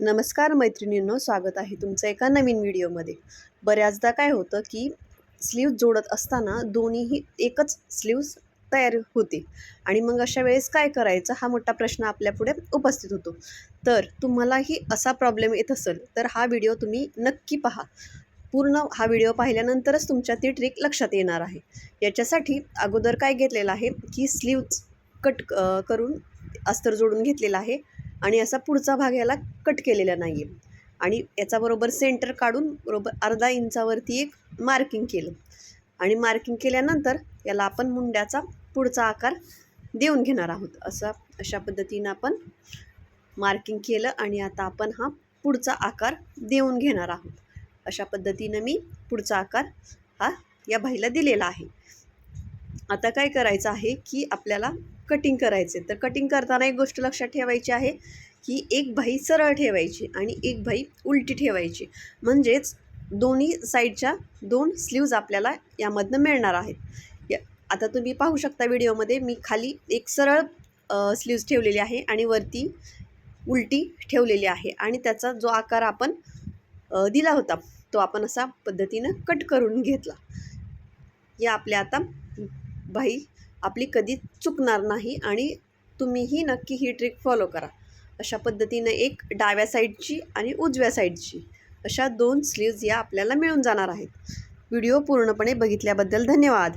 नमस्कार मैत्रिणींनो, स्वागत आहे तुमचं एका नवीन व्हिडिओमध्ये. बऱ्याचदा काय होतं की स्लीव्ज जोडत असताना दोन्हीही एकच स्लीव्ज तयार होते आणि मग अशा वेळेस काय करायचं हा मोठा प्रश्न आपल्यापुढे उपस्थित होतो. तर तुम्हालाही असा प्रॉब्लेम येत असेल तर हा व्हिडिओ तुम्ही नक्की पहा. पूर्ण हा व्हिडिओ पाहिल्यानंतरच तुमच्या ती ट्रिक लक्षात येणार आहे. याच्यासाठी अगोदर काय घेतलेलं आहे की स्लीव्ज कट करून अस्तर जोडून घेतलेला आहे आणि असा पुढचा भाग याला कट केलेला नाही आहे आणि याचा बरोबर सेंटर काढून बरोबर अर्धा इंचावरती एक मार्किंग केलं आणि मार्किंग केल्यानंतर याला आपण मुंड्याचा पुढचा आकार देऊन घेणार आहोत. अशा पद्धतीनं आपण मार्किंग केलं आणि आता आपण हा पुढचा आकार देऊन घेणार आहोत. अशा पद्धतीनं मी पुढचा आकार हा या बाईला दिलेला आहे. आता काय करायचं आहे की आपल्याला कटिंग करायचे. तर कटिंग करताना एक गोष्ट लक्षात ठेवायची आहे की एक बाही सरळ ठेवायची आणि एक बाही उलटी ठेवायची, म्हणजेच दोन्ही साईडच्या दोन स्लीव्ज आपल्याला यामधनं मिळणार आहेत. आता तुम्ही पाहू शकता व्हिडिओमध्ये मी खाली एक सरळ स्लीव्ज ठेवलेली आहे आणि वरती उलटी ठेवलेली आहे आणि त्याचा जो आकार आपण दिला होता तो आपण असा पद्धतीनं कट करून घेतला. या आपल्या आता बाही आपली कधीच चुकणार नाही आणि तुम्हीही नक्की ही ट्रिक फॉलो करा. अशा पद्धतीनं एक डाव्या साईडची आणि उजव्या साईडची अशा दोन स्लीव्ज या आपल्याला मिळून जाणार आहेत. व्हिडिओ पूर्णपणे बघितल्याबद्दल धन्यवाद.